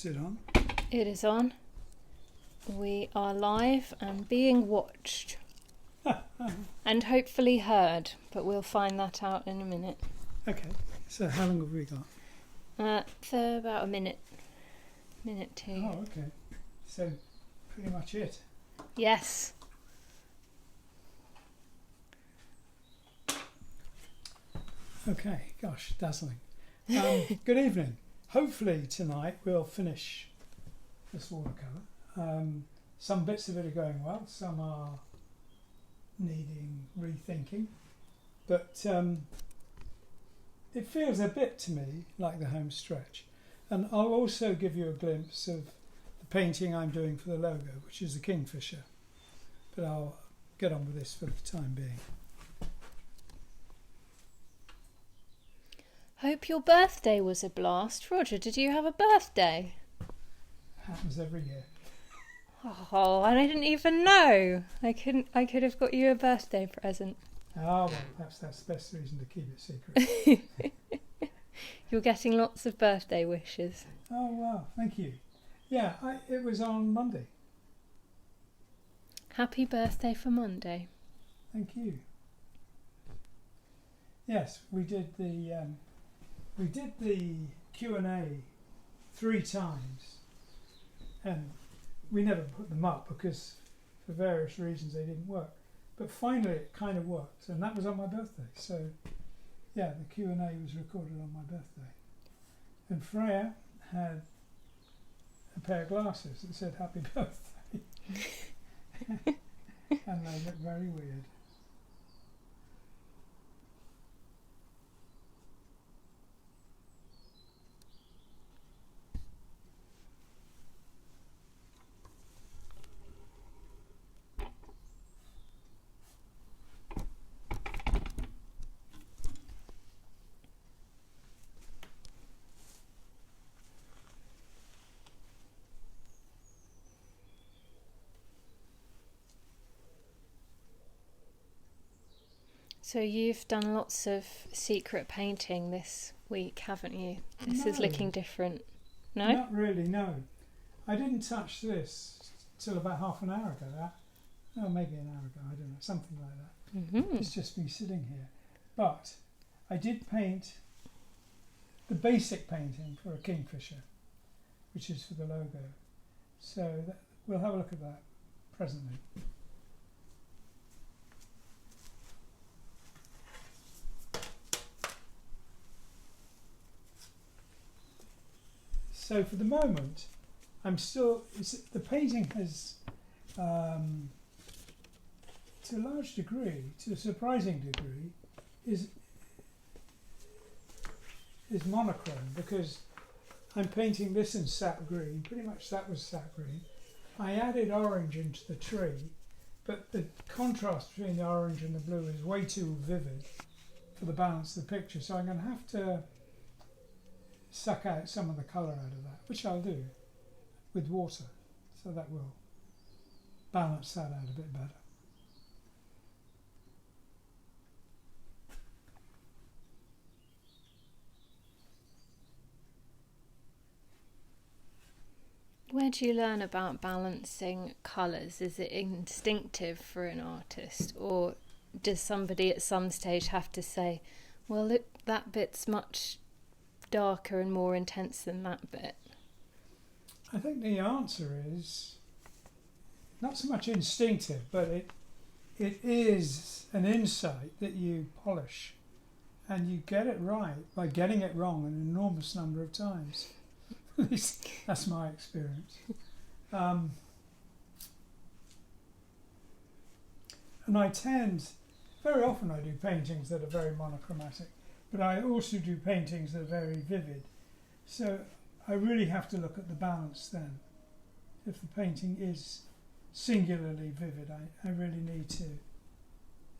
Is it on? It is on. We are live and being watched. And hopefully heard, but we'll find that out in a minute. Okay, so how long have we got? For about a minute. Minute two. Oh, okay. So, pretty much it. Yes. Okay, gosh, dazzling. Good evening. Hopefully tonight we'll finish this watercolour. Some bits of it are going well, some are needing rethinking, but it feels a bit to me like the home stretch. And I'll also give you a glimpse of the painting I'm doing for the logo, which is the Kingfisher, but I'll get on with this for the time being. Hope your birthday was a blast. Roger, did you have a birthday? Happens every year. Oh, I didn't even know. I could have got you a birthday present. Oh, well, perhaps that's the best reason to keep it secret. You're getting lots of birthday wishes. Oh, wow, thank you. Yeah, it was on Monday. Happy birthday for Monday. Thank you. Yes, we did the Q&A 3 times, and we never put them up because for various reasons they didn't work. But finally it kind of worked, and that was on my birthday. So yeah, the Q&A was recorded on my birthday. And Freya had a pair of glasses that said happy birthday. And they looked very weird. So you've done lots of secret painting this week, haven't you? This is looking different. No? Not really, no. I didn't touch this till about half an hour ago. No, maybe an hour ago, I don't know, something like that. Mm-hmm. It's just me sitting here. But I did paint the basic painting for a Kingfisher, which is for the logo. So we'll have a look at that presently. So for the moment, the painting has, to a large degree, to a surprising degree, is monochrome, because I'm painting this in sap green. Pretty much that was sap green. I added orange into the tree, but the contrast between the orange and the blue is way too vivid for the balance of the picture. So I'm going to have to suck out some of the colour out of that, which I'll do with water, so that will balance that out a bit better. Where do you learn about balancing colours? Is it instinctive for an artist, or does somebody at some stage have to say, well, look, that bit's much darker and more intense than that bit? I think the answer is not so much instinctive, but it is an insight that you polish, and you get it right by getting it wrong an enormous number of times. At least that's my experience. And I tend, very often I do paintings that are very monochromatic, but I also do paintings that are very vivid. So I really have to look at the balance then. If the painting is singularly vivid, I really need to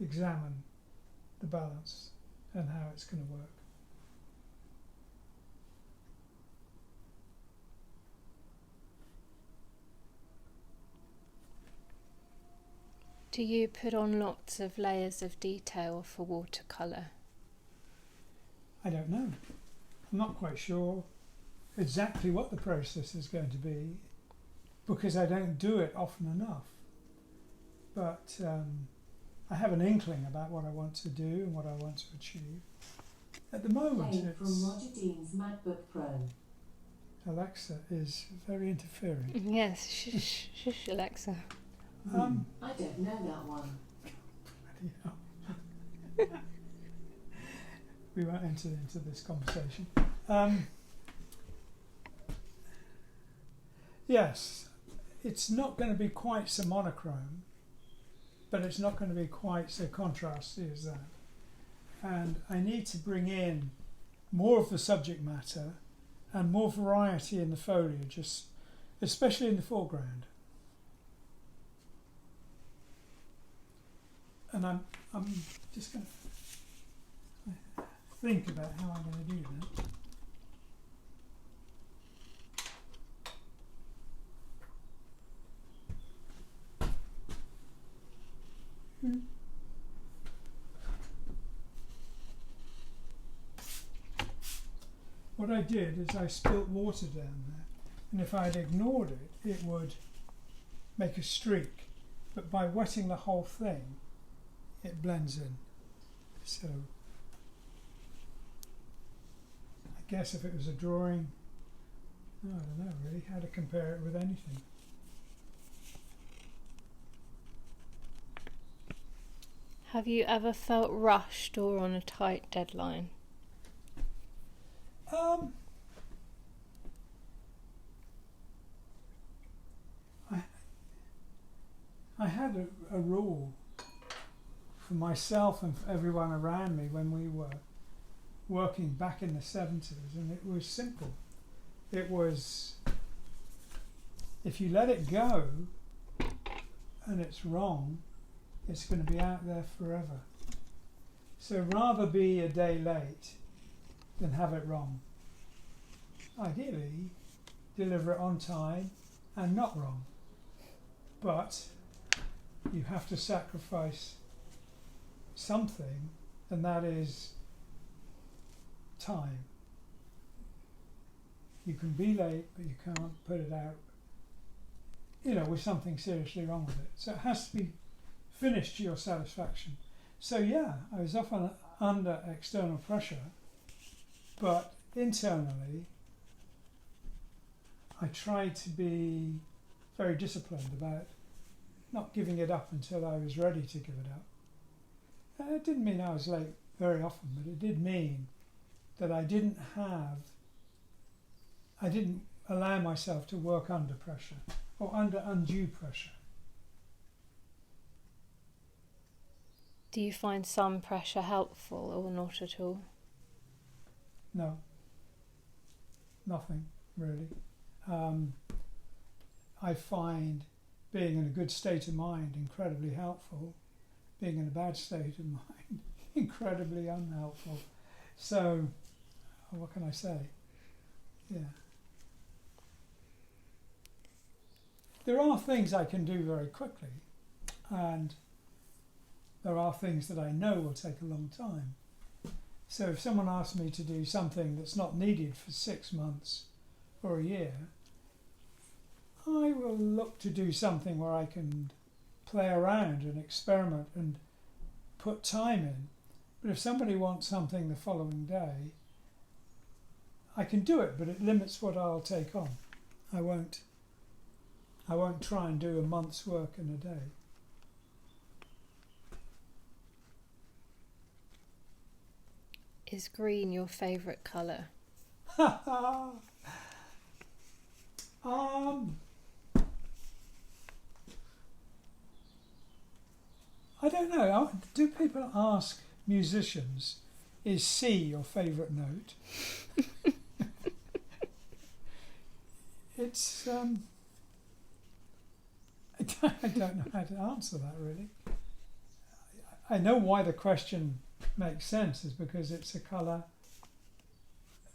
examine the balance and how it's going to work. Do you put on lots of layers of detail for watercolour? I don't know. I'm not quite sure. exactly what the process is going to be because I don't do it often enough. But I have an inkling about what I want to do and what I want to achieve. At the moment, Playing from Roger Dean's MacBook Pro. Alexa is very interfering. Yes, shush, shush, Alexa. I don't know that one. Bloody hell. We won't enter into this conversation. Yes, it's not going to be quite so monochrome, but it's not going to be quite so contrasty as that. And I need to bring in more of the subject matter and more variety in the foliage, especially in the foreground. And I'm just going to think about how I'm going to do that. What I did is I spilt water down there, and if I had ignored it, it would make a streak. But by wetting the whole thing, it blends in. So I guess if it was a drawing, I don't know really how to compare it with anything. Have you ever felt rushed or on a tight deadline? I had a rule for myself and for everyone around me when we were working back in the 70s, and it was simple. It was, if you let it go and it's wrong, it's going to be out there forever. So rather be a day late than have it wrong. Ideally, deliver it on time and not wrong. But you have to sacrifice something, and that is time. You can be late, but you can't put it out, with something seriously wrong with it. So it has to be finished to your satisfaction. So yeah, I was often under external pressure, but internally I tried to be very disciplined about not giving it up until I was ready to give it up. And it didn't mean I was late very often, but it did mean that I didn't allow myself to work under pressure or under undue pressure. Do you find some pressure helpful or not at all? No, nothing really. I find being in a good state of mind incredibly helpful, being in a bad state of mind incredibly unhelpful. So, what can I say? Yeah. There are things I can do very quickly, and there are things that I know will take a long time. So if someone asks me to do something that's not needed for 6 months or a year, I will look to do something where I can play around and experiment and put time in. But if somebody wants something the following day, I can do it, but it limits what I'll take on. I won't try and do a month's work in a day. Is green your favourite colour? I don't know. Do people ask musicians, is C your favourite note? It's I don't know how to answer that really. I know why the question makes sense, is because it's a colour.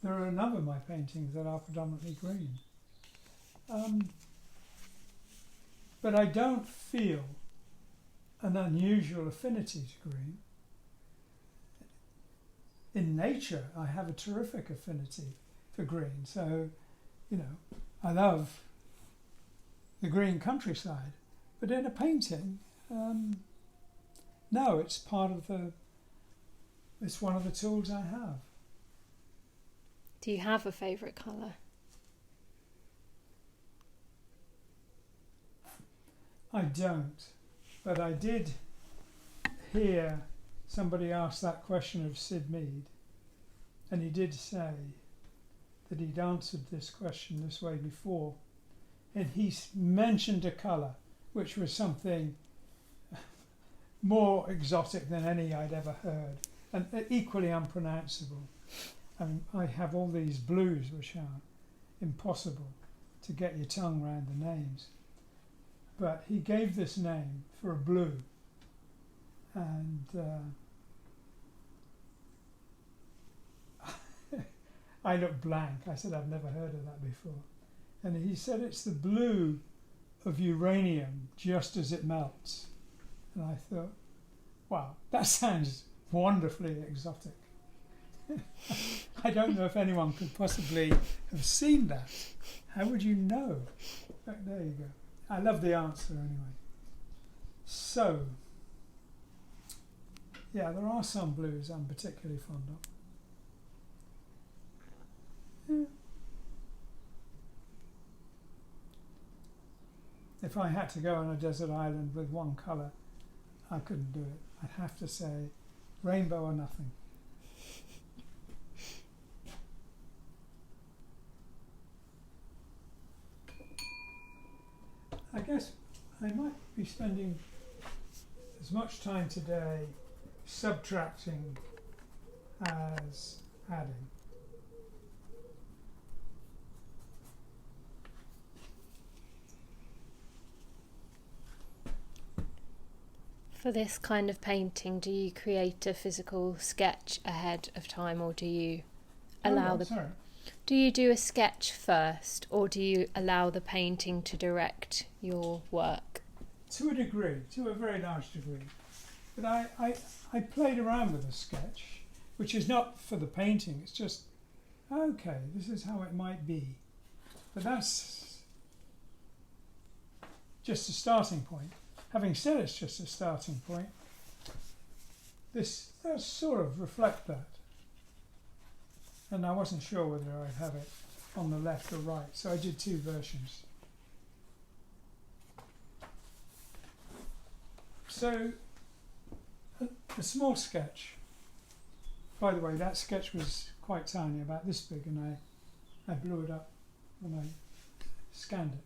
There are a number of my paintings that are predominantly green. But I don't feel an unusual affinity to green. In nature, I have a terrific affinity for green. So you know, I love the green countryside, but in a painting, no, it's it's one of the tools I have. Do you have a favourite colour? I don't, but I did hear somebody ask that question of Sid Mead, and he did say that he'd answered this question this way before, and he mentioned a colour which was something more exotic than any I'd ever heard, and equally unpronounceable. I have all these blues which are impossible to get your tongue around the names. But he gave this name for a blue, and I looked blank. I said, I've never heard of that before. And he said it's the blue of uranium just as it melts. And I thought, wow, that sounds wonderfully exotic. I don't know if anyone could possibly have seen that. How would you know? But there you go. I love the answer anyway. So, yeah, there are some blues I'm particularly fond of. Yeah. If I had to go on a desert island with one colour, I couldn't do it. I'd have to say rainbow or nothing. I guess I might be spending as much time today subtracting as adding. For this kind of painting, do you create a physical sketch ahead of time, or do you allow Do you do a sketch first, or do you allow the painting to direct your work? To a degree, to a very large degree. But I played around with a sketch, which is not for the painting, it's just, okay, this is how it might be. But that's just a starting point. Having said it's just a starting point, this does sort of reflect that. And I wasn't sure whether I'd have it on the left or right, so I did two versions. So, a small sketch. By the way, that sketch was quite tiny, about this big, and I blew it up when I scanned it.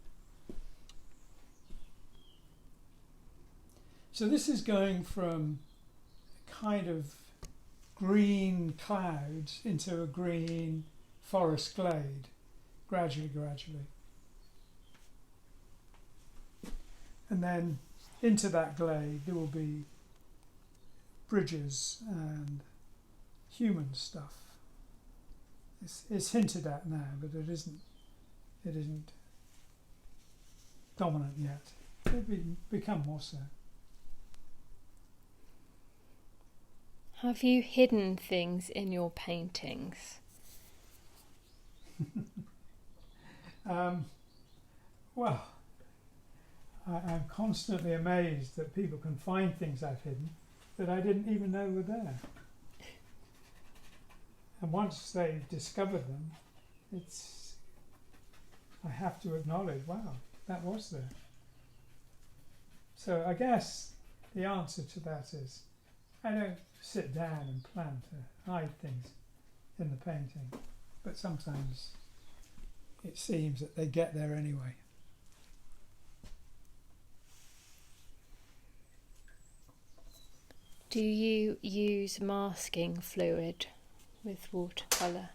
So this is going from kind of green clouds into a green forest glade, gradually. And then into that glade there will be bridges and human stuff. It's hinted at now, but it isn't dominant yet. It'll become more so. Have you hidden things in your paintings? Well, I'm constantly amazed that people can find things I've hidden that I didn't even know were there. And once they've discovered them, I have to acknowledge, wow, that was there. So I guess the answer to that is, I don't sit down and plan to hide things in the painting, but sometimes it seems that they get there anyway. Do you use masking fluid with watercolour?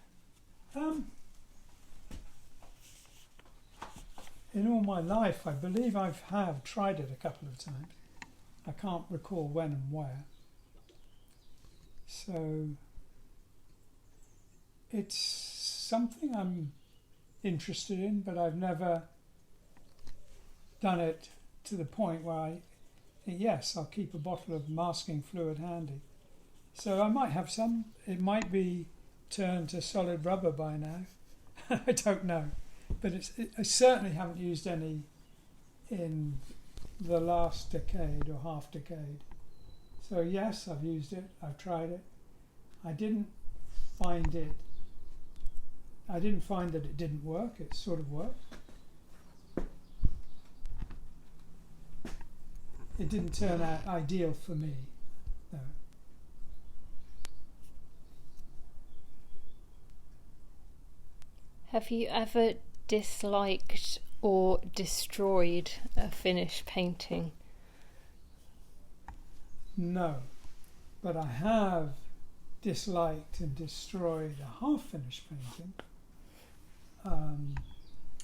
In all my life, I believe I have tried it a couple of times. I can't recall when and where. So it's something I'm interested in, but I've never done it to the point where I think, yes, I'll keep a bottle of masking fluid handy. So I might have some. It might be turned to solid rubber by now. I don't know. but I certainly haven't used any in the last decade or half decade. So yes, I've used it, I've tried it. I didn't find that it didn't work. It sort of worked. It didn't turn out ideal for me, though. Have you ever disliked or destroyed a finished painting? No, but I have disliked and destroyed a half-finished painting,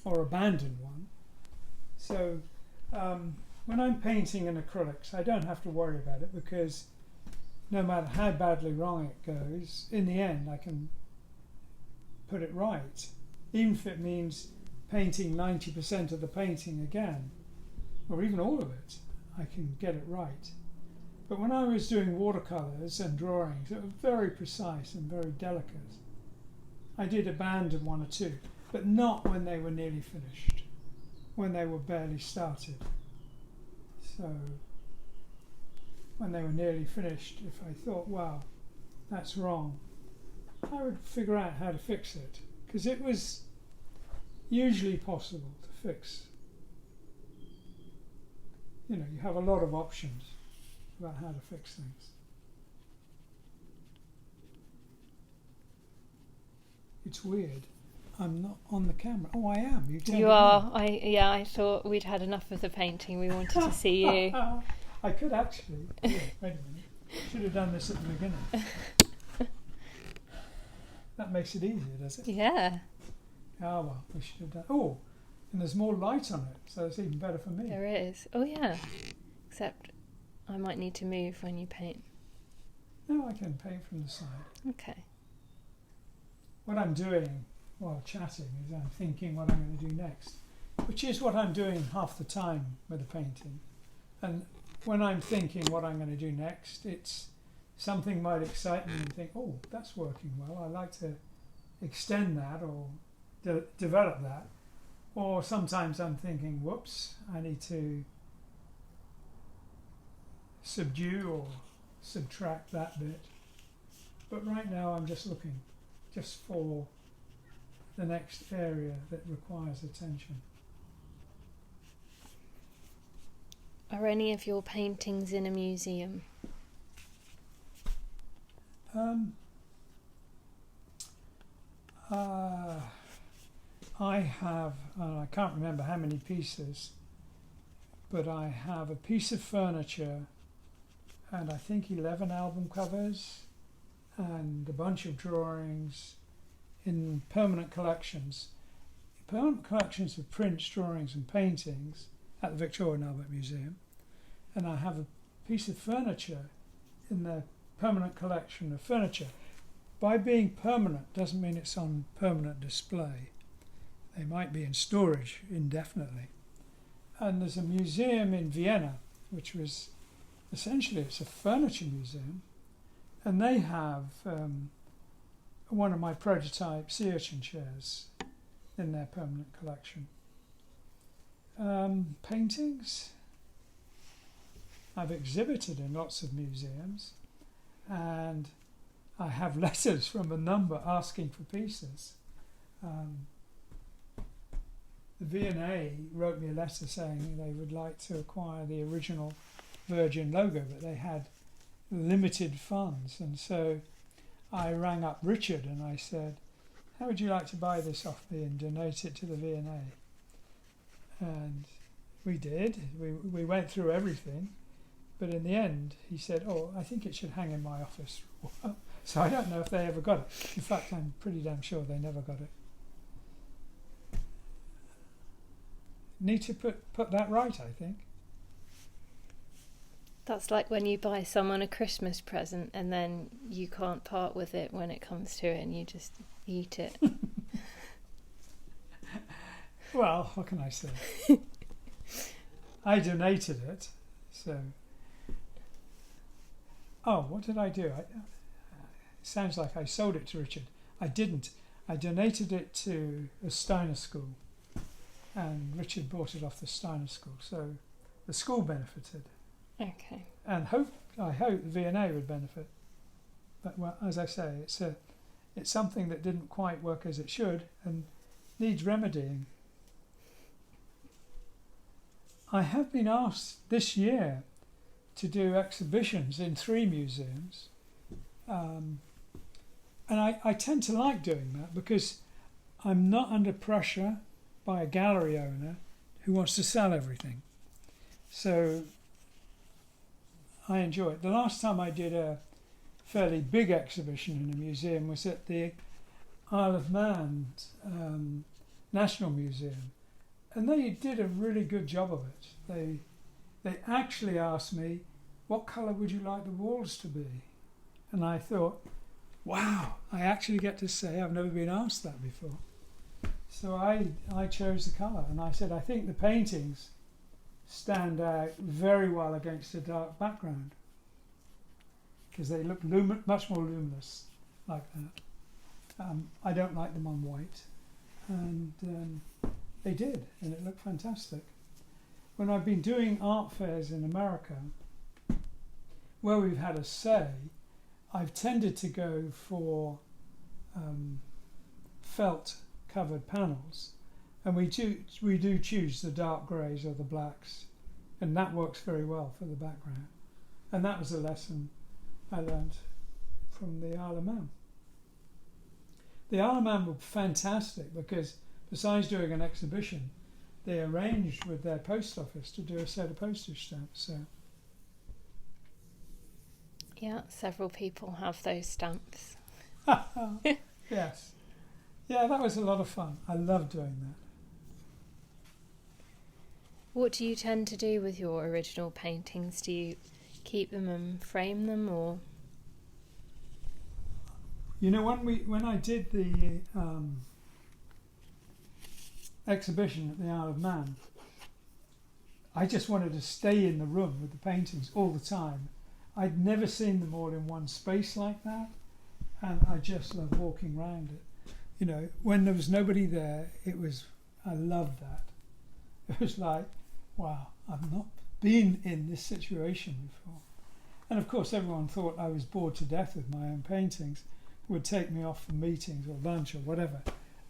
or abandoned one. So when I'm painting in acrylics, I don't have to worry about it, because no matter how badly wrong it goes, in the end I can put it right, even if it means painting 90% of the painting again, or even all of it. I can get it right. But when I was doing watercolors and drawings that were very precise and very delicate, I did abandon one or two, but not when they were nearly finished, when they were barely started. So when they were nearly finished, if I thought, wow, that's wrong, I would figure out how to fix it, because it was usually possible to fix. You know, you have a lot of options about how to fix things. It's weird. I'm not on the camera. Oh, I am. You are. I thought we'd had enough of the painting. We wanted to see you. I could actually. Yeah, wait a minute. Should have done this at the beginning. That makes it easier, does it? Yeah. Oh, well, we should have done. Oh, and there's more light on it, so it's even better for me. There is. Oh, yeah. Except I might need to move when you paint. No, I can paint from the side. Okay. What I'm doing while chatting is I'm thinking what I'm going to do next, which is what I'm doing half the time with the painting. And when I'm thinking what I'm going to do next, it's something might excite me and think, oh, that's working well. I'd like to extend that or develop that. Or sometimes I'm thinking, whoops, I need to subdue or subtract that bit. But right now I'm just looking just for the next area that requires attention. Are any of your paintings in a museum? I have, I can't remember how many pieces, but I have a piece of furniture and I think 11 album covers and a bunch of drawings in permanent collections. Permanent collections of prints, drawings and paintings at the Victoria and Albert Museum. And I have a piece of furniture in the permanent collection of furniture. By being permanent doesn't mean it's on permanent display. They might be in storage indefinitely. And there's a museum in Vienna, which was essentially, it's a furniture museum, and they have one of my prototype sea urchin chairs in their permanent collection. Paintings. I've exhibited in lots of museums, and I have letters from a number asking for pieces. The V&A wrote me a letter saying they would like to acquire the original Virgin logo, but they had limited funds, and so I rang up Richard and I said, how would you like to buy this off me and donate it to the V&A? And we did. We went through everything, but in the end he said, oh, I think it should hang in my office for a while. So I don't know if they ever got it. In fact, I'm pretty damn sure they never got it. Need to put that right, I think. That's like when you buy someone a Christmas present and then you can't part with it when it comes to it and you just eat it. Well, what can I say? I donated it, so... Oh, what did I do? It sounds like I sold it to Richard. I didn't. I donated it to a Steiner school and Richard bought it off the Steiner School, so the school benefited, Okay. and I hope the V&A would benefit. But well, as I say, it's something that didn't quite work as it should and needs remedying. I have been asked this year to do exhibitions in 3 museums, and I tend to like doing that because I'm not under pressure by a gallery owner who wants to sell everything. So I enjoy it. The last time I did a fairly big exhibition in a museum was at the Isle of Man National Museum, and they did a really good job of it. They actually asked me, what colour would you like the walls to be? And I thought, wow, I actually get to say I've never been asked that before. So I chose the colour, and I said, I think the paintings stand out very well against a dark background because they look much more luminous like that. I don't like them on white, and they did, and it looked fantastic. When I've been doing art fairs in America, where we've had a say, I've tended to go for felt covered panels, and we do choose the dark greys or the blacks, and that works very well for the background. And that was a lesson I learned from the Isle of Man. The Isle of Man were fantastic because besides doing an exhibition, they arranged with their post office to do a set of postage stamps. So Yeah, several people have those stamps. yes, yeah, that was a lot of fun. I love doing that. What do you tend to do with your original paintings? Do you keep them and frame them, or? You know, when I did the exhibition at the Isle of Man, I just wanted to stay in the room with the paintings all the time. I'd never seen them all in one space like that, and I just loved walking around it. You know, when there was nobody there, I loved that. It was like, wow, I've not been in this situation before. And of course everyone thought I was bored to death with my own paintings, would take me off for meetings or lunch or whatever.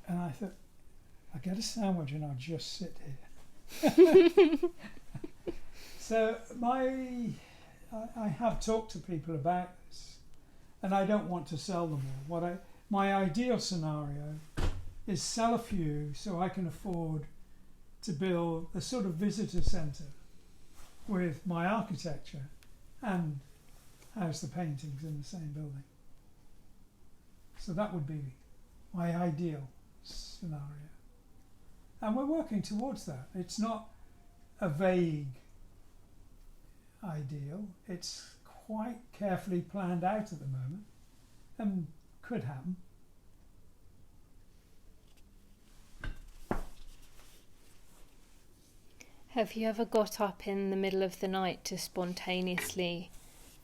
And I thought, I'll get a sandwich and I'll just sit here. So I have talked to people about this, and I don't want to sell them all. My ideal scenario is sell a few so I can afford to build a sort of visitor centre with my architecture and house the paintings in the same building. So that would be my ideal scenario. And we're working towards that. It's not a vague ideal. It's quite carefully planned out at the moment and could happen. Have you ever got up in the middle of the night to spontaneously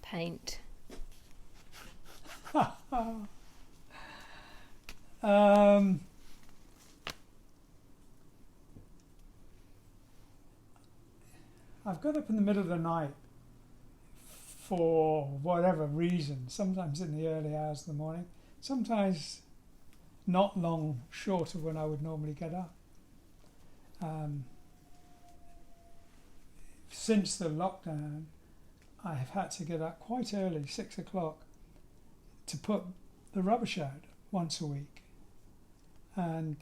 paint? I've got up in the middle of the night for whatever reason, sometimes in the early hours of the morning, sometimes not long short of when I would normally get up. Since the lockdown, I have had to get up quite early, 6 o'clock, to put the rubbish out once a week. And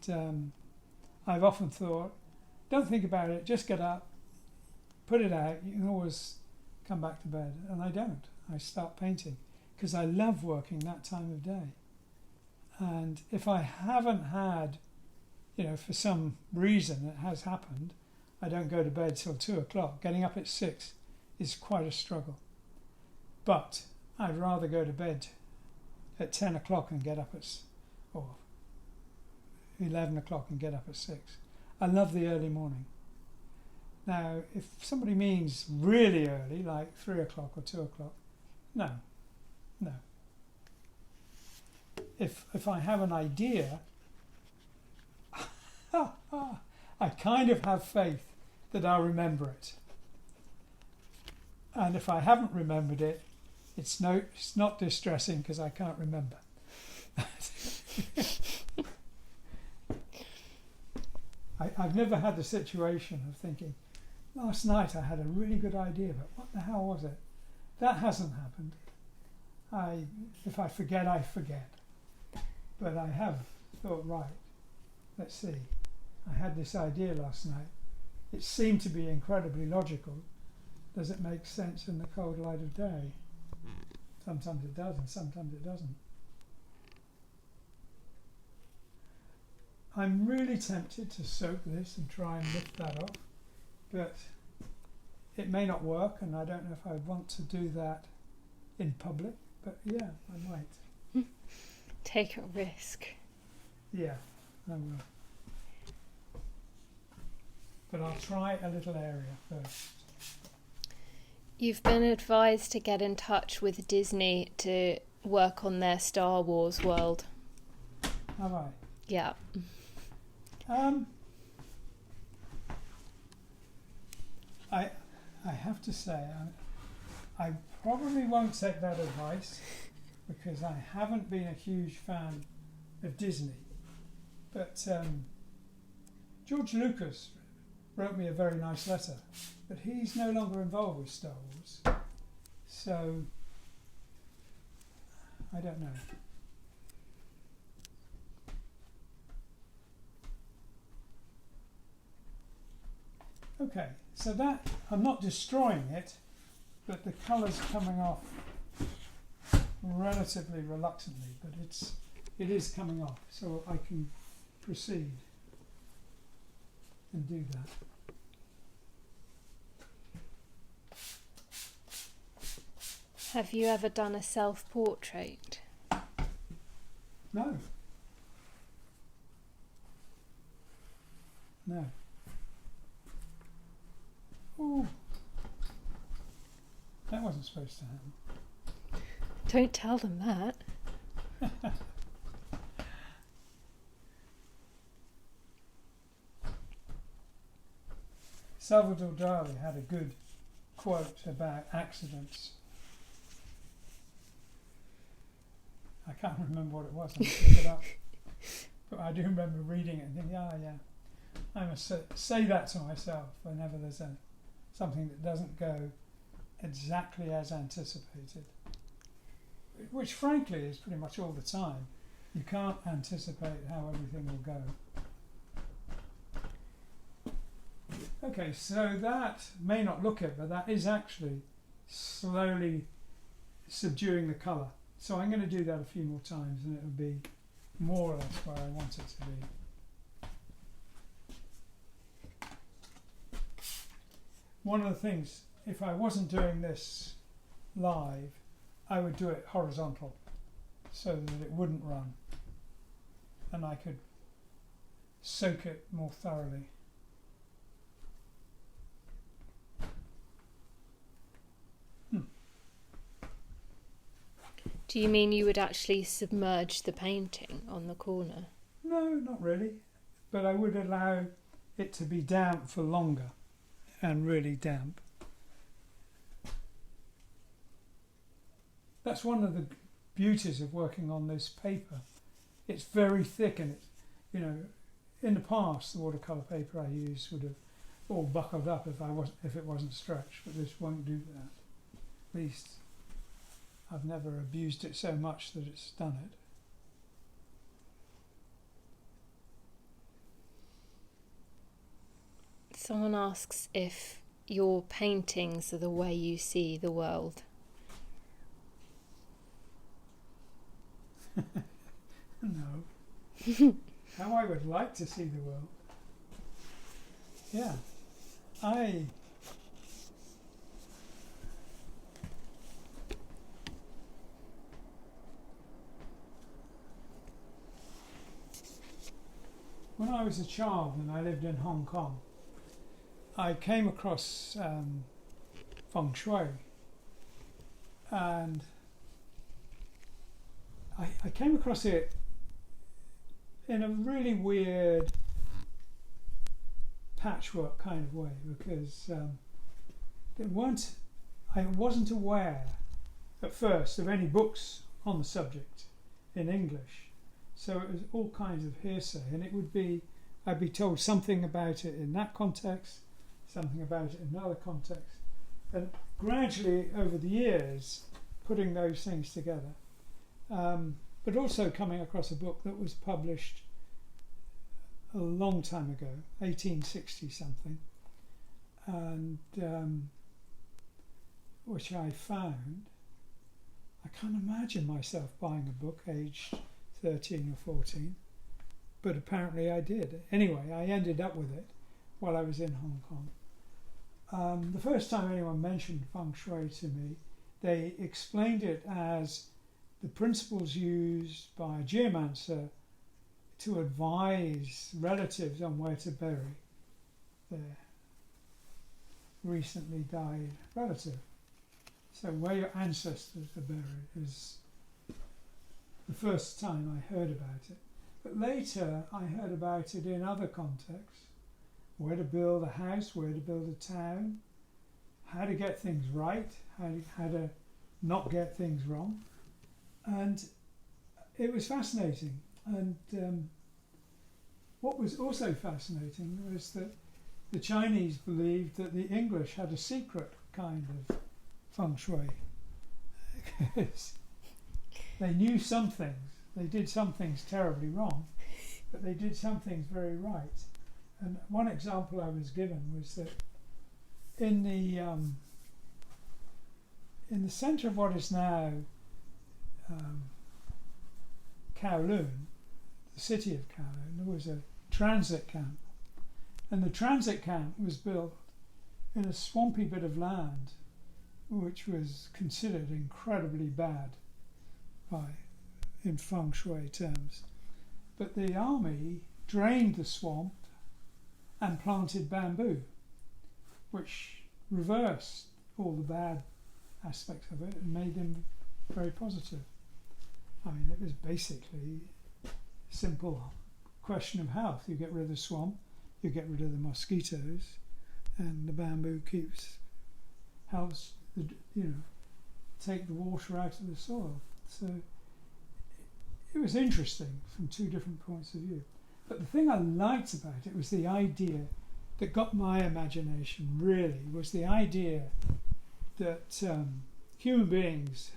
I've often thought, don't think about it, just get up, put it out, you can always come back to bed. And I don't. I start painting because I love working that time of day. And if I haven't had, for some reason it has happened, I don't go to bed till 2 o'clock. Getting up at 6 is quite a struggle. But I'd rather go to bed at 10 o'clock and get up or 11 o'clock and get up at 6. I love the early morning. Now, if somebody means really early, like 3 o'clock or 2 o'clock, no. If I have an idea, I kind of have faith that I'll remember it. And if I haven't remembered it, it's not distressing because I can't remember. I've never had the situation of thinking, last night I had a really good idea, but what the hell was it? That hasn't happened. If I forget, I forget. But I have thought, right, let's see. I had this idea last night. It seemed to be incredibly logical. Does it make sense in the cold light of day? Sometimes it does and sometimes it doesn't. I'm really tempted to soak this and try and lift that off, but it may not work, and I don't know if I want to do that in public, but yeah, I might. Take a risk. Yeah, I will. But I'll try a little area first. You've been advised to get in touch with Disney to work on their Star Wars world. Have I? Yeah. I have to say, I probably won't take that advice because I haven't been a huge fan of Disney. But George Lucas wrote me a very nice letter, but he's no longer involved with Star Wars. So, I don't know. Okay, so that, I'm not destroying it, but the colour's coming off relatively reluctantly, but it is coming off, so I can proceed and do that. Have you ever done a self-portrait? No. No. Oh, that wasn't supposed to happen. Don't tell them that. Salvador Dali had a good quote about accidents. I can't remember what it was. I must look it up. But I do remember reading it and thinking, yeah. I must say that to myself whenever there's something that doesn't go exactly as anticipated. Which frankly is pretty much all the time. You can't anticipate how everything will go. Okay, so that may not look it, but that is actually slowly subduing the colour. So I'm going to do that a few more times and it'll be more or less where I want it to be. One of the things, if I wasn't doing this live, I would do it horizontal so that it wouldn't run and I could soak it more thoroughly. Do you mean you would actually submerge the painting on the corner? No, not really, but I would allow it to be damp for longer and really damp. That's one of the beauties of working on this paper. It's very thick and it's, in the past the watercolour paper I used would have all buckled up if it wasn't stretched, but this won't do that. At least I've never abused it so much that it's done it. Someone asks if your paintings are the way you see the world. No. How I would like to see the world. Yeah. When I was a child and I lived in Hong Kong, I came across feng shui, and I came across it in a really weird patchwork kind of way, because I wasn't aware at first of any books on the subject in English, so it was all kinds of hearsay, and I'd be told something about it in that context, something about it in another context, and gradually over the years putting those things together, but also coming across a book that was published a long time ago, 1860 something, and which I found. I can't imagine myself buying a book aged 13 or 14, but apparently I did. Anyway, I ended up with it while I was in Hong Kong. The first time anyone mentioned feng shui to me, they explained it as the principles used by a geomancer to advise relatives on where to bury their recently died relative. So where your ancestors are buried is the first time I heard about it. But later I heard about it in other contexts. Where to build a house, where to build a town, how to get things right, how to not get things wrong. And it was fascinating. And what was also fascinating was that the Chinese believed that the English had a secret kind of feng shui. Because they knew some things. They did some things terribly wrong, but they did some things very right. And one example I was given was that in the centre of what is now Kowloon, the city of Kowloon, there was a transit camp. And the transit camp was built in a swampy bit of land which was considered incredibly bad in feng shui terms. But the army drained the swamp and planted bamboo, which reversed all the bad aspects of it and made them very positive. I mean, it was basically a simple question of health. You get rid of the swamp, you get rid of the mosquitoes, and the bamboo helps take the water out of the soil. So it was interesting from two different points of view. But the thing I liked about it was the idea that got my imagination really, was the idea that human beings,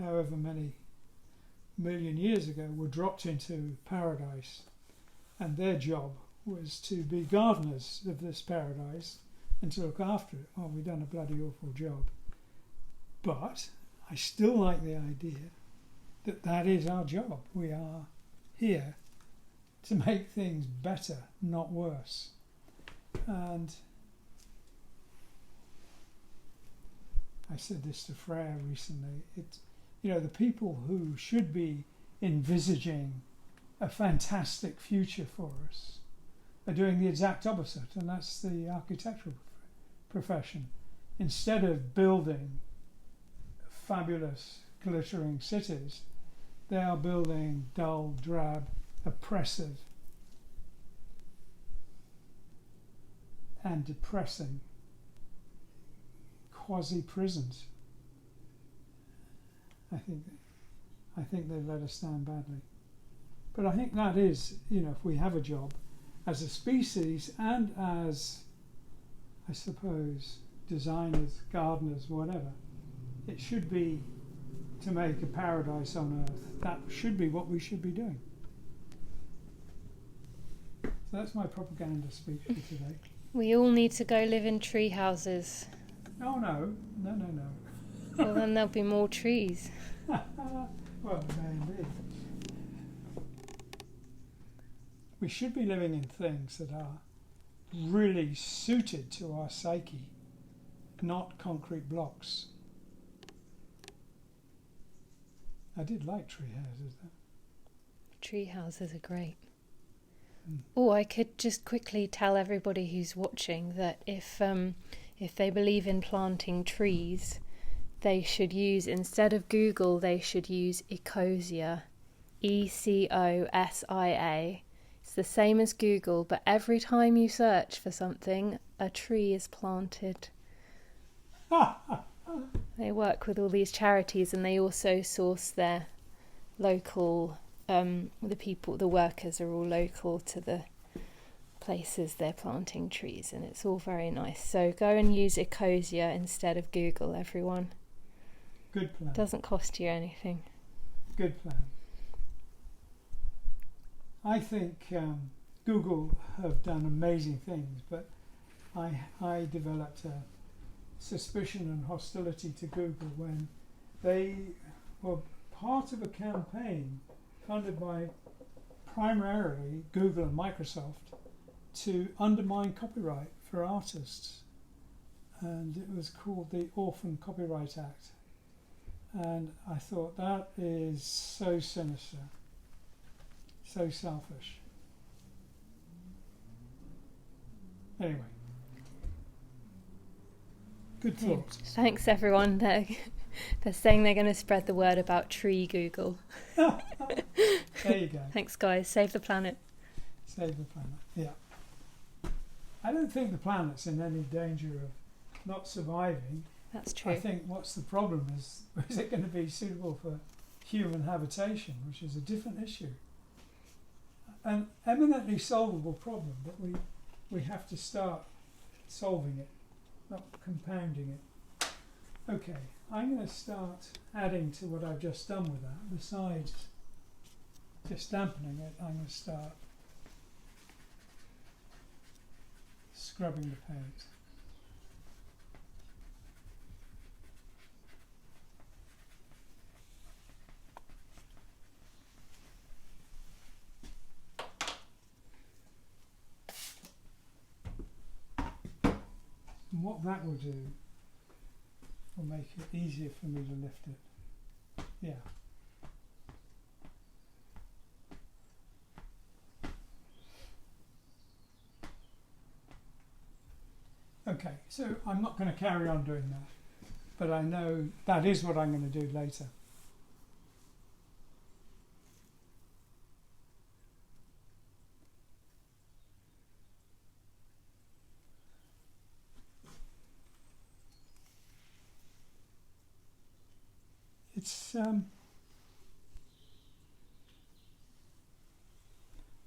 however many million years ago, were dropped into paradise, and their job was to be gardeners of this paradise and to look after it. Well, we've done a bloody awful job. But I still like the idea that that is our job. We are here to make things better, not worse. And I said this to Freya recently. The people who should be envisaging a fantastic future for us are doing the exact opposite, and that's the architectural profession. Instead of building fabulous, glittering cities, they are building dull, drab, oppressive and depressing quasi-prisons. I think they've let us down badly. But I think that is, if we have a job as a species and as, I suppose, designers, gardeners, whatever, it should be to make a paradise on earth. That should be what we should be doing. So that's my propaganda speech for today. We all need to go live in tree houses. Oh, no. Well, then there'll be more trees. Well, maybe. We should be living in things that are really suited to our psyche, not concrete blocks. I did like tree houses, though. Tree houses are great. Oh, I could just quickly tell everybody who's watching that if they believe in planting trees, they should use, instead of Google, they should use Ecosia, ECOSIA. It's the same as Google, but every time you search for something, a tree is planted. They work with all these charities, and they also source their local, the workers are all local to the places they're planting trees, and it's all very nice. So go and use Ecosia instead of Google, everyone. Good plan. Doesn't cost you anything. Good plan. I think Google have done amazing things, but I developed a suspicion and hostility to Google when they were part of a campaign funded by primarily Google and Microsoft to undermine copyright for artists, and it was called the Orphan Copyright Act, and I thought that is so sinister, so selfish. Anyway, good thought. Thanks everyone. They're saying they're going to spread the word about tree Google. There you go. Thanks guys, save the planet. Save the planet, yeah. I don't think the planet's in any danger of not surviving. That's true. I think what's the problem is it going to be suitable for human habitation, which is a different issue. An eminently solvable problem, but we have to start solving it, not compounding it. Okay, I'm going to start adding to what I've just done with that. Besides just dampening it, I'm going to start scrubbing the paint. And what that will do will make it easier for me to lift it. Yeah. Okay, so I'm not going to carry on doing that, but I know that is what I'm going to do later. It's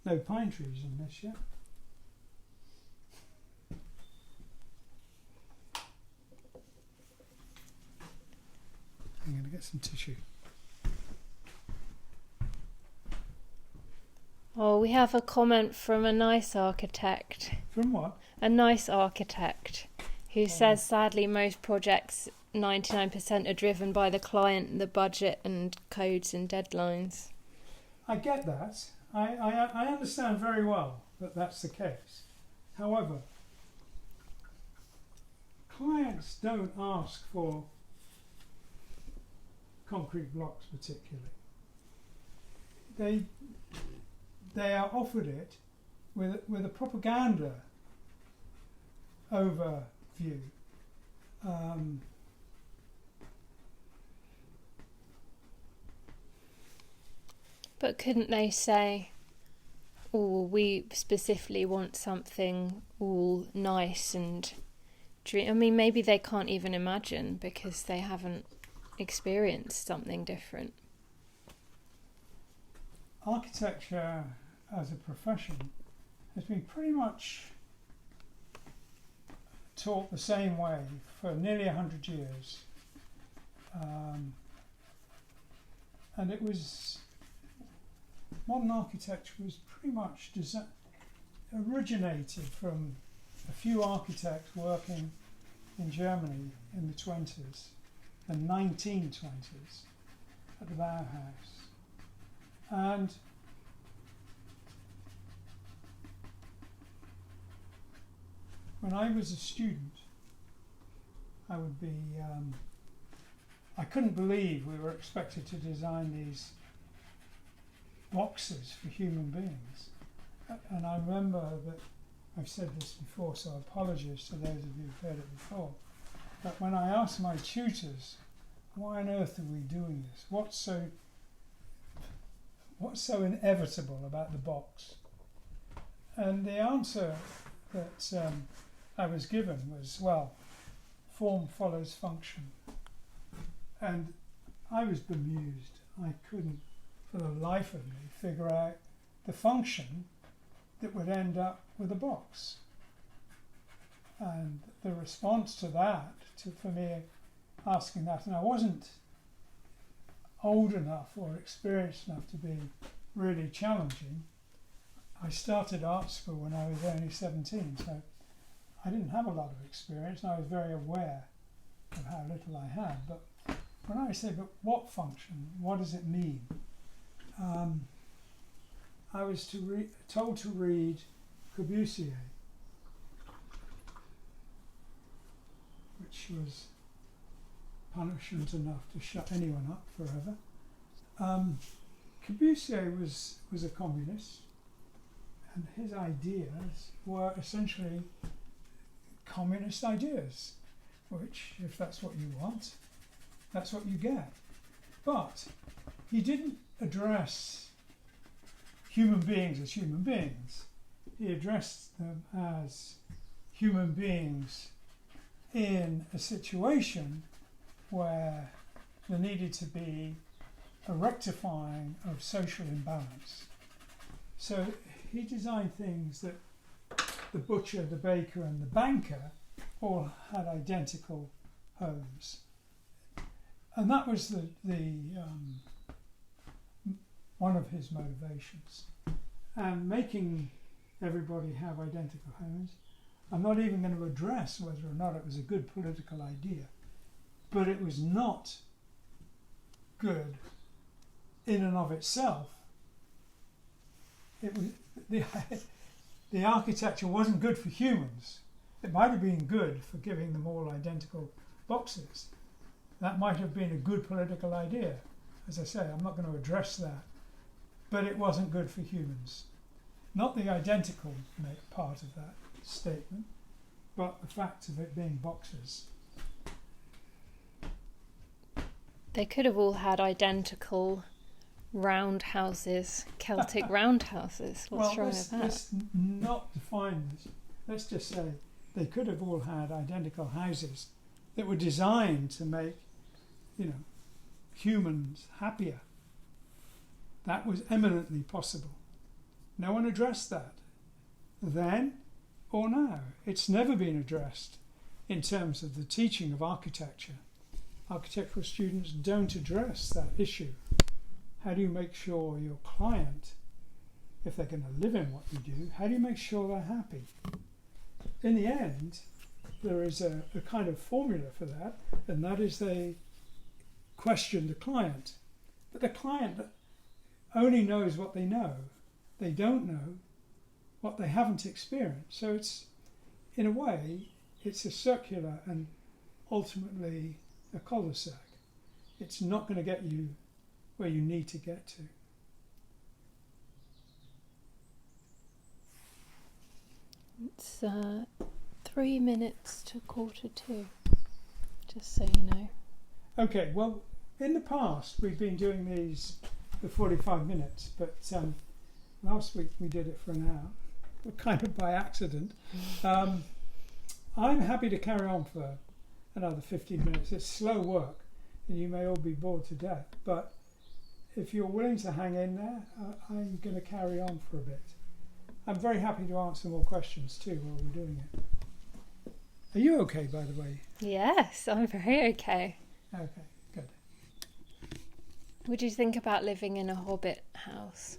no pine trees in this yet. I'm going to get some tissue. Oh, we have a comment from a nice architect. From what? A nice architect who says sadly most projects 99% are driven by the client, the budget and codes and deadlines. I get that. I understand very well that that's the case. However, clients don't ask for concrete blocks particularly. They are offered it with a propaganda overview. But couldn't they say, oh, we specifically want something all nice and dream? I mean, maybe they can't even imagine because they haven't experienced something different. Architecture as a profession has been pretty much taught the same way for nearly 100 years. And it was, modern architecture was pretty much originated from a few architects working in Germany in the 20s and 1920s at the Bauhaus. And when I was a student, I would be, I couldn't believe we were expected to design these boxes for human beings. And I remember that, I've said this before, so apologies to those of you who've heard it before, but when I asked my tutors, why on earth are we doing this? What's so inevitable about the box? And the answer that I was given was, well, form follows function. And I was bemused. I couldn't, for the life of me, figure out the function that would end up with a box. And the response to that, for me asking that, and I wasn't old enough or experienced enough to be really challenging. I started art school when I was only 17, so I didn't have a lot of experience, and I was very aware of how little I had. But when I say, but what function? What does it mean? I was told to read Corbusier, which was punishment enough to shut anyone up forever. Corbusier was a communist, and his ideas were essentially communist ideas, which, if that's what you want, that's what you get. But he didn't address human beings as human beings. He addressed them as human beings in a situation where there needed to be a rectifying of social imbalance. So he designed things that the butcher, the baker and the banker all had identical homes. And that was the one of his motivations. And making everybody have identical homes, I'm not even going to address whether or not it was a good political idea, but it was not good in and of itself. It was the architecture wasn't good for humans. It might have been good for giving them all identical boxes. That might have been a good political idea. As I say, I'm not going to address that. But it wasn't good for humans. Not the identical part of that statement, but the fact of it being boxes. They could have all had identical round houses, Celtic round houses. What's wrong with that? Let's not define this. Let's just say they could have all had identical houses that were designed to make, humans happier. That was eminently possible. No one addressed that then or now. It's never been addressed in terms of the teaching of architecture. Architectural students don't address that issue. How do you make sure your client, if they're going to live in what you do, how do you make sure they're happy? In the end, there is a kind of formula for that, and that is they question the client. But the client only knows what they know. They don't know what they haven't experienced. So it's, in a way, it's a circular and ultimately a cul-de-sac. It's not going to get you where you need to get to. It's 3 minutes to 1:45, just so you know. Okay, well, in the past we've been doing these for 45 minutes, but last week we did it for an hour, kind of by accident. I'm happy to carry on for another 15 minutes. It's slow work and you may all be bored to death, but if you're willing to hang in there, I'm going to carry on for a bit. I'm very happy to answer more questions too while we're doing it. Are you okay, by the way? Yes, I'm very okay. Okay, good. Would you think about living in a hobbit house?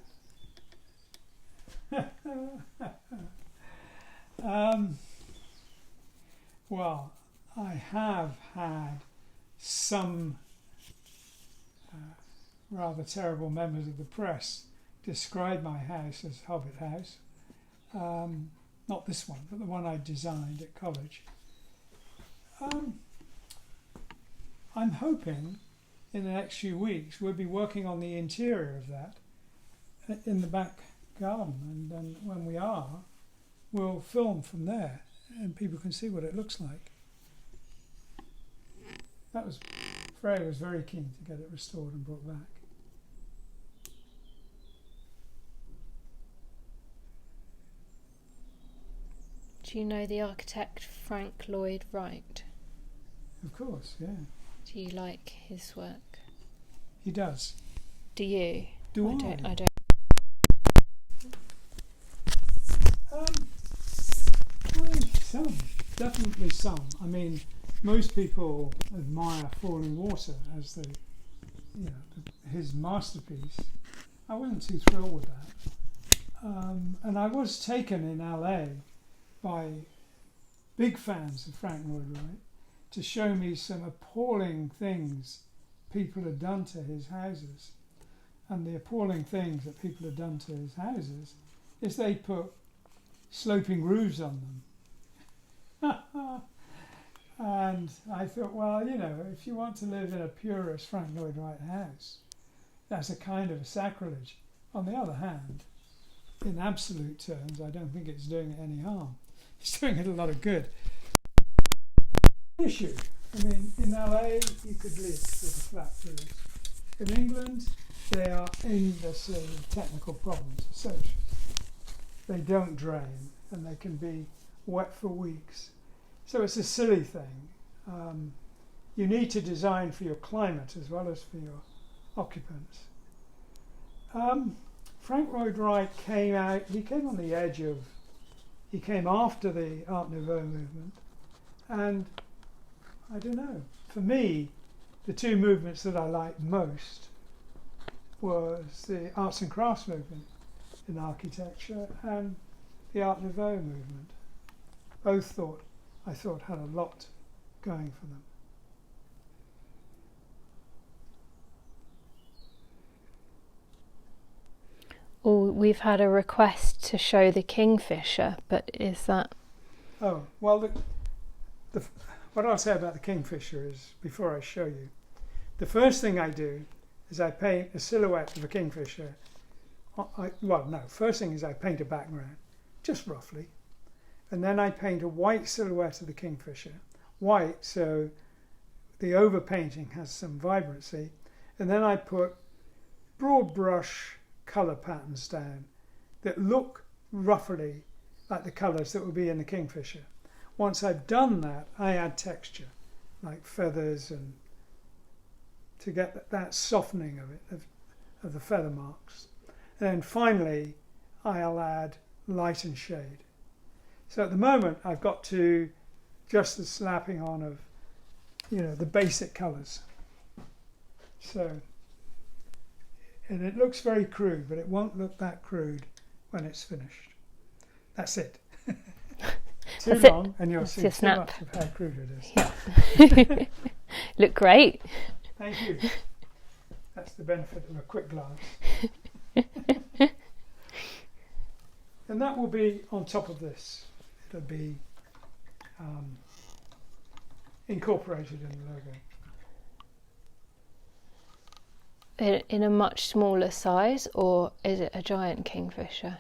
Well, I have had some rather terrible members of the press describe my house as Hobbit House. Not this one, but the one I designed at college. I'm hoping in the next few weeks we'll be working on the interior of that in the back garden, and then when we are, we'll film from there and people can see what it looks like. Freya was very keen to get it restored and brought back. Do you know the architect Frank Lloyd Wright? Of course, yeah. Do you like his work? He does. Do you? Do I? I don't. Some, definitely some. I mean, most people admire Falling Water as his masterpiece. I wasn't too thrilled with that. And I was taken in LA by big fans of Frank Lloyd Wright to show me some appalling things people had done to his houses. And the appalling things that people had done to his houses is they put sloping roofs on them. And I thought, well, if you want to live in a purist Frank Lloyd Wright house, that's a kind of a sacrilege. On the other hand, in absolute terms, I don't think it's doing it any harm. It's doing it a lot of good. Issue. I mean, in LA, you could live with a flat roof. In England, there are endless technical problems associated. They don't drain, and they can be wet for weeks. So it's a silly thing. You need to design for your climate as well as for your occupants. Frank Lloyd Wright came on the edge of, he came after the Art Nouveau movement, and I don't know, for me, the two movements that I liked most was the arts and crafts movement in architecture and the Art Nouveau movement. Both I thought had a lot going for them. Oh, we've had a request to show the Kingfisher, but is that... Oh, well, what I'll say about the Kingfisher is, before I show you, the first thing I do is I paint a silhouette of a Kingfisher. First thing is I paint a background, just roughly. And then I paint a white silhouette of the Kingfisher. White, so the overpainting has some vibrancy. And then I put broad brush colour patterns down that look roughly like the colours that would be in the Kingfisher. Once I've done that, I add texture, like feathers, and to get that softening of it, of the feather marks. And then finally, I'll add light and shade. So at the moment, I've got to just the slapping on of, the basic colours. So, and it looks very crude, but it won't look that crude when it's finished. That's it. Too long, and you'll see too much of how crude it is. Yeah. Look great. Thank you. That's the benefit of a quick glance. And that will be on top of this. It'll be incorporated in the logo. In a much smaller size, or is it a giant Kingfisher?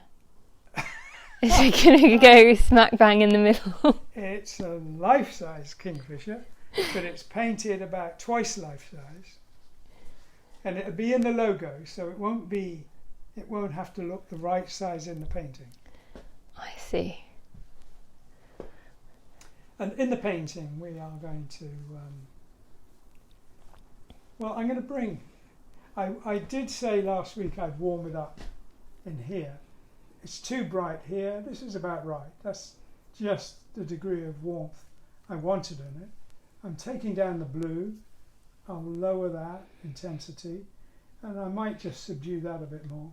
Is it going to go smack bang in the middle? It's a life-size Kingfisher, but it's painted about twice life-size. And it'll be in the logo, so it won't have to look the right size in the painting. I see. And in the painting, we are going to... I'm going to bring... I did say last week I'd warm it up in here. It's too bright here. This is about right. That's just the degree of warmth I wanted in it. I'm taking down the blue. I'll lower that intensity, and I might just subdue that a bit more.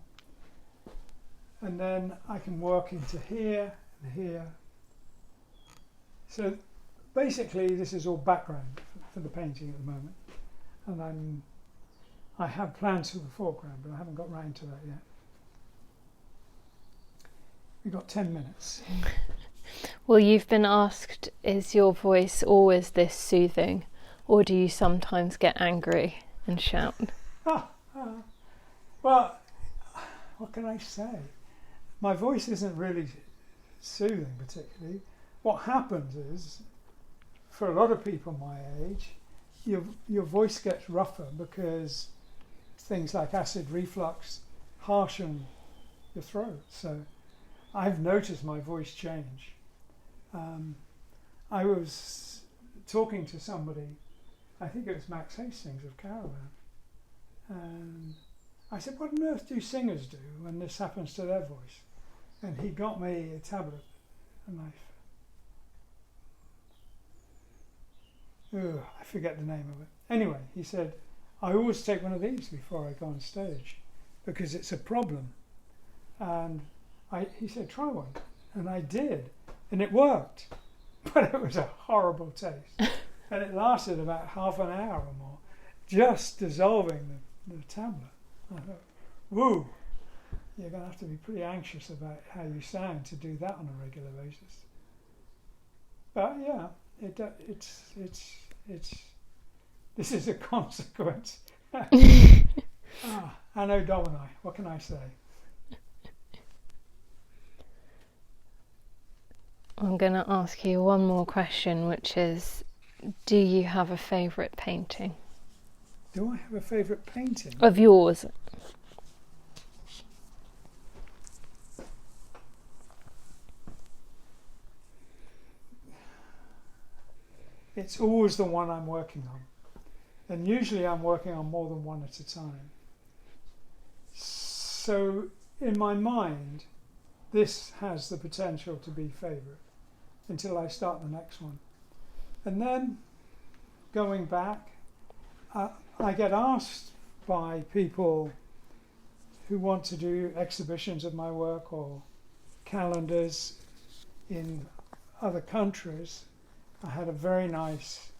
And then I can work into here and here. So basically this is all background for the painting at the moment. And I have plans for the foreground, but I haven't got round to that yet. We've got 10 minutes. Well, you've been asked, is your voice always this soothing, or do you sometimes get angry and shout? Well, what can I say? My voice isn't really soothing particularly. What happens is, for a lot of people my age, your voice gets rougher because things like acid reflux harshen your throat. So I've noticed my voice change. I was talking to somebody, I think it was Max Hastings of Caravan, and I said, what on earth do singers do when this happens to their voice? And he got me a tablet, a knife. I forget the name of it. Anyway, he said, I always take one of these before I go on stage because it's a problem. And he said, try one. And I did. And it worked. But it was a horrible taste. And it lasted about half an hour or more, just dissolving the tablet. I thought, woo, you're going to have to be pretty anxious about how you sound to do that on a regular basis. But yeah, it's this is a consequence. Anno Domini, what can I say? I'm going to ask you one more question, which is, do you have a favourite painting? Do I have a favourite painting? Of yours? It's always the one I'm working on. And usually I'm working on more than one at a time. So in my mind, this has the potential to be favourite until I start the next one. And then going back, I get asked by people who want to do exhibitions of my work or calendars in other countries. I had a very nice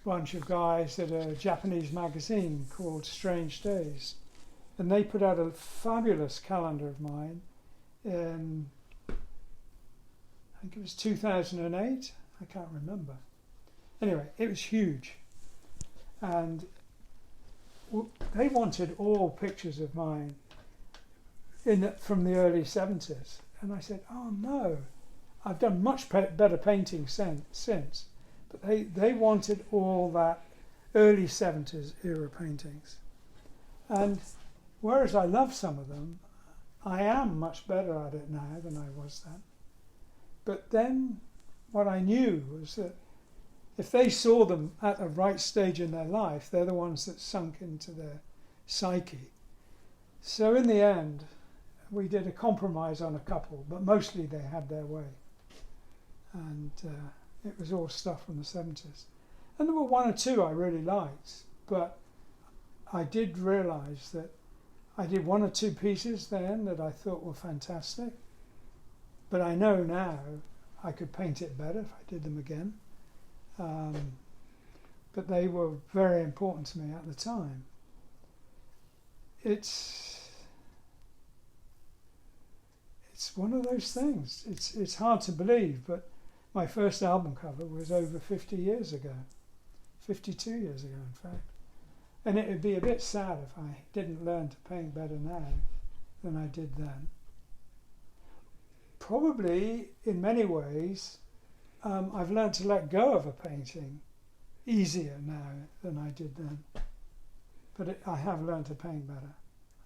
bunch of guys at a Japanese magazine called Strange Days, and they put out a fabulous calendar of mine in, I think it was 2008, I can't remember. Anyway, it was huge, and they wanted all pictures of mine from the early 70s, and I said, oh no, I've done much better painting since, but they wanted all that early 70s era paintings. And whereas I love some of them, I am much better at it now than I was then. But then what I knew was that if they saw them at the right stage in their life, they're the ones that sunk into their psyche. So in the end, we did a compromise on a couple, but mostly they had their way. And it was all stuff from the 70s. And there were one or two I really liked, but I did realise that I did one or two pieces then that I thought were fantastic, but I know now I could paint it better if I did them again. But they were very important to me at the time. It's one of those things. It's hard to believe, but my first album cover was over 50 years ago, 52 years ago in fact. And it would be a bit sad if I didn't learn to paint better now than I did then. Probably, in many ways, I've learned to let go of a painting easier now than I did then. But I have learned to paint better.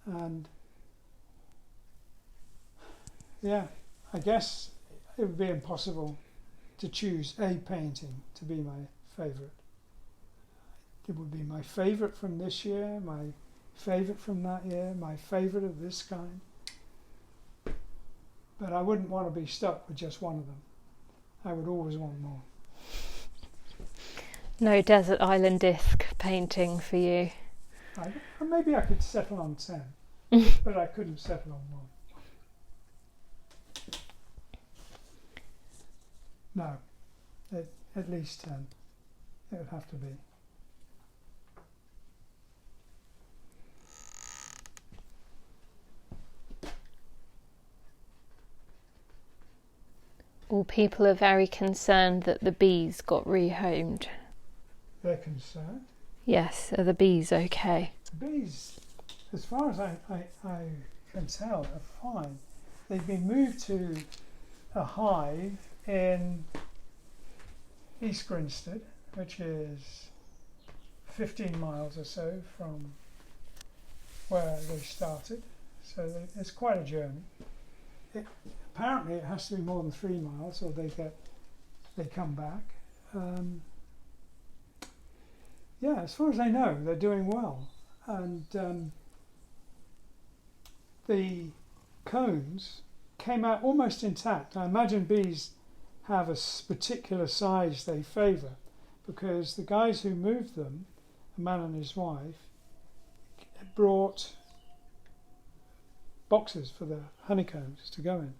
And yeah, I guess it would be impossible to choose a painting to be my favourite. It would be my favourite from this year, my favourite from that year, my favourite of this kind. But I wouldn't want to be stuck with just one of them. I would always want more. No desert island disc painting for you? Maybe I could settle on 10, but I couldn't settle on one. No, at least 10. It would have to be. All people are very concerned that the bees got rehomed. They're concerned? Yes, are the bees okay? The bees, as far as I can tell, are fine. They've been moved to a hive in East Grinstead, which is 15 miles or so from where they started. So it's quite a journey. Apparently it has to be more than 3 miles or they get they come back. Yeah, as far as I know, they're doing well. And the cones came out almost intact. I imagine bees have a particular size they favour, because the guys who moved them, a man and his wife, brought boxes for the honeycombs to go in.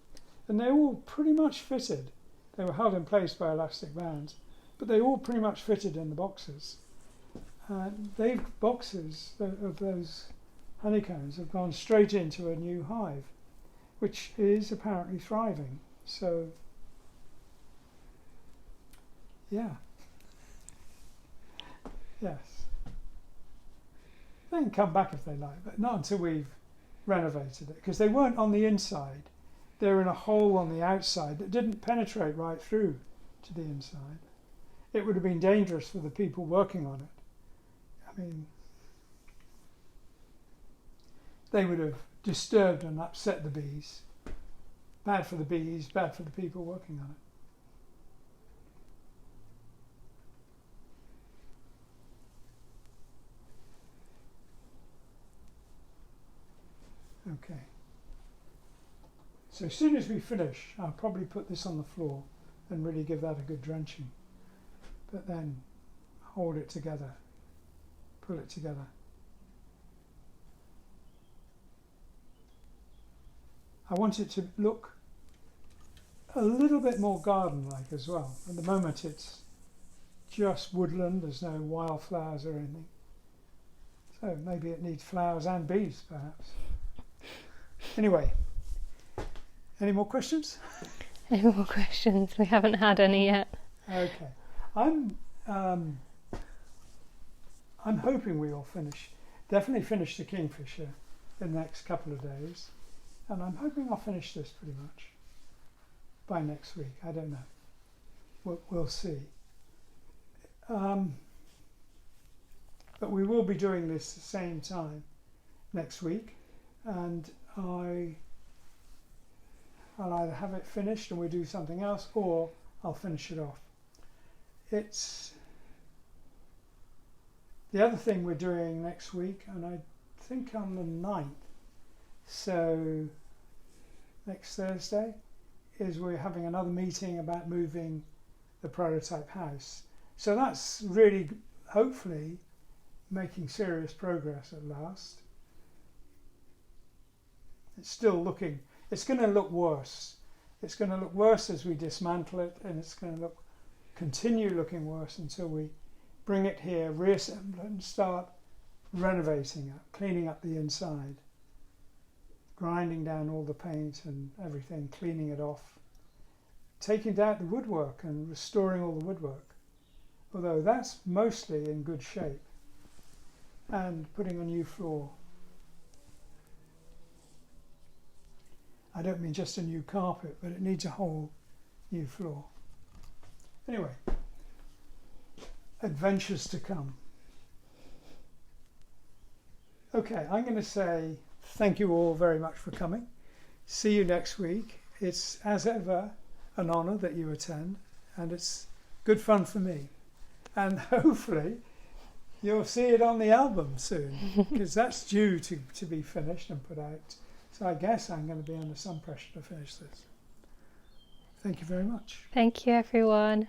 And they all pretty much fitted. They were held in place by elastic bands, but they all pretty much fitted in the boxes. Boxes of those honeycombs have gone straight into a new hive, which is apparently thriving. So, yeah. Yes. They can come back if they like, but not until we've renovated it, because they weren't on the inside. They're in a hole on the outside that didn't penetrate right through to the inside. It would have been dangerous for the people working on it. I mean, they would have disturbed and upset the bees. Bad for the bees, bad for the people working on it. Okay. So as soon as we finish, I'll probably put this on the floor and really give that a good drenching. But then hold it together, pull it together. I want it to look a little bit more garden-like as well. At the moment it's just woodland, there's no wildflowers or anything. So maybe it needs flowers and bees perhaps. Anyway, any more questions? Any more questions? We haven't had any yet. Okay. I'm hoping we will definitely finish the Kingfisher in the next couple of days. And I'm hoping I'll finish this pretty much by next week. I don't know. We'll see. But we will be doing this the same time next week. And I'll either have it finished and we do something else, or I'll finish it off. It's the other thing we're doing next week, and I think on the 9th, so next Thursday, is we're having another meeting about moving the prototype house. So that's really, hopefully, making serious progress at last. It's still looking, it's going to look worse. It's going to look worse as we dismantle it, and it's going to continue looking worse until we bring it here, reassemble it, and start renovating it, cleaning up the inside, grinding down all the paint and everything, cleaning it off, taking out the woodwork and restoring all the woodwork, although that's mostly in good shape, and putting a new floor. I don't mean just a new carpet, but it needs a whole new floor. Anyway, adventures to come. Okay, I'm going to say thank you all very much for coming. See you next week. It's, as ever, an honour that you attend, and it's good fun for me. And hopefully you'll see it on the album soon, because that's due to be finished and put out. So I guess I'm going to be under some pressure to finish this. Thank you very much. Thank you, everyone.